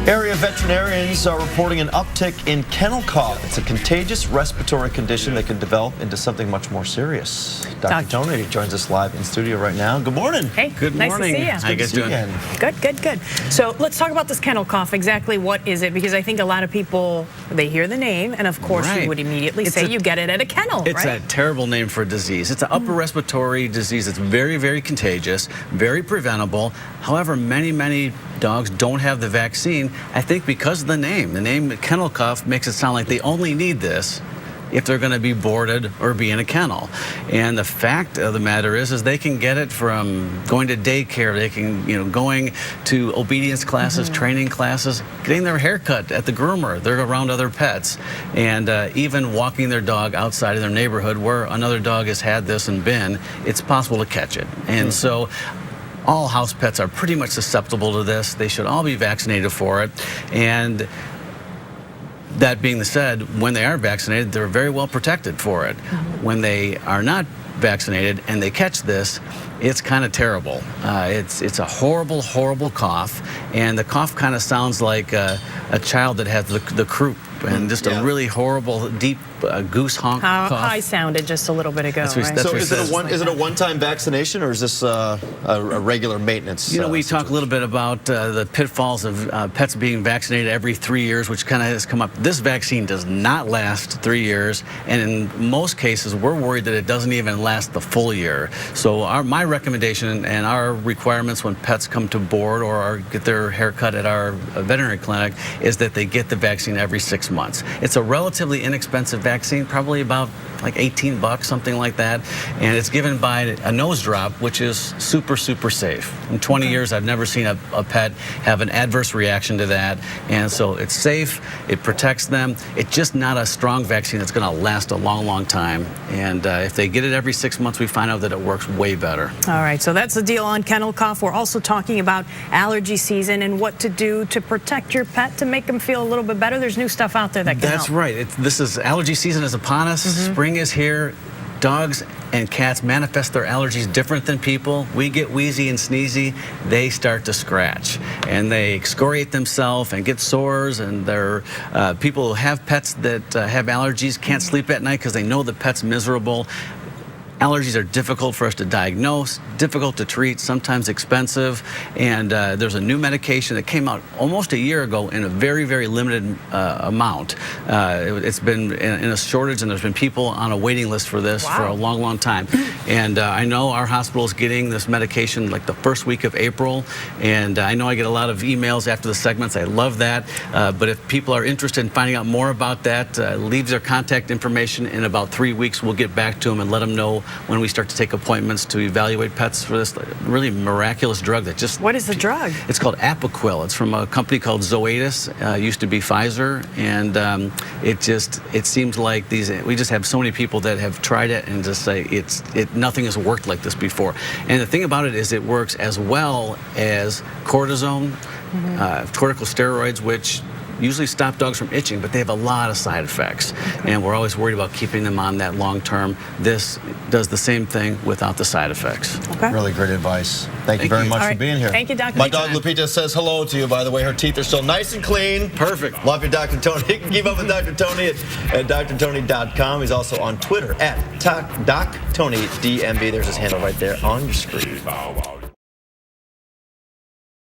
Area veterinarians are reporting an uptick in kennel cough. It's a contagious respiratory condition that can develop into something much more serious. Dr. Tony joins us live in studio right now. Good morning. Hey, good morning. Nice to see you. How you guys doing? Good. So let's talk about this kennel cough. Exactly what is it? Because I think a lot of people, they hear the name, and of course you would immediately say you get it at a kennel, It's a terrible name for a disease. It's an upper respiratory disease. It's very, very contagious, very preventable. However, many dogs don't have the vaccine, I think because of the name. The name kennel cough makes it sound like they only need this if they're going to be boarded or be in a kennel. And the fact of the matter is they can get it from going to daycare, they can, going to obedience classes, training classes, getting their hair cut at the groomer. They're around other pets, and even walking their dog outside of their neighborhood where another dog has had this and been, it's possible to catch it. And so all house pets are pretty much susceptible to this. They should all be vaccinated for it. And that being said, when they are vaccinated, they're very well protected for it. When they are not vaccinated and they catch this, it's kind of terrible. It's a horrible cough, and the cough kind of sounds like a child that has the croup, and just a really horrible, deep goose honk cough. How I sounded just a little bit ago, right? So is it a one-time vaccination, or is this a regular maintenance? We talk a little bit about the pitfalls of pets being vaccinated every 3 years, which kind of has come up. This vaccine does not last 3 years, and in most cases, we're worried that it doesn't even last the full year. So my recommendation and our requirements when pets come to board or get their hair cut at our veterinary clinic is that they get the vaccine every 6 months. It's a relatively inexpensive vaccine, probably about like $18, something like that, and it's given by a nose drop, which is super safe. In 20 years, I've never seen a pet have an adverse reaction to that, and so it's safe, it protects them. It's just not a strong vaccine that's going to last a long time, and if they get it every 6 months, we find out that it works way better. All right, so that's the deal on kennel cough. We're also talking about allergy season and what to do to protect your pet to make them feel a little bit better. There's new stuff out there that can help. That's right. This is allergy season is upon us. Spring is here. Dogs and cats manifest their allergies different than people. We get wheezy and sneezy, they start to scratch, and they excoriate themselves and get sores, and they're people who have pets that have allergies can't sleep at night because they know the pet's miserable. Allergies are difficult for us to diagnose, difficult to treat, sometimes expensive, and there's a new medication that came out almost a year ago in a very limited amount. It's been in a shortage, and there's been people on a waiting list for this for a long time. And I know our hospital is getting this medication like the first week of April, and I know I get a lot of emails after the segments. I love that, but if people are interested in finding out more about that, leave their contact information. In about 3 weeks, we'll get back to them and let them know when we start to take appointments to evaluate pets for this really miraculous drug that just... What is the drug? It's called Apoquel. It's from a company called Zoetis, used to be Pfizer, and it seems like we just have so many people that have tried it and just say nothing has worked like this before. And the thing about it is it works as well as cortisone, corticosteroids, which usually stop dogs from itching, but they have a lot of side effects, and we're always worried about keeping them on that long term. This does the same thing without the side effects. Really great advice. Thank you very much for being here. Thank you, Dr. My dog Lupita says hello to you, by the way. Her teeth are still nice and clean. Perfect. Love you, Dr. Tony. You can keep up with Dr. Tony at drtony.com. He's also on Twitter at DocTonyDMV. There's his handle right there on your screen.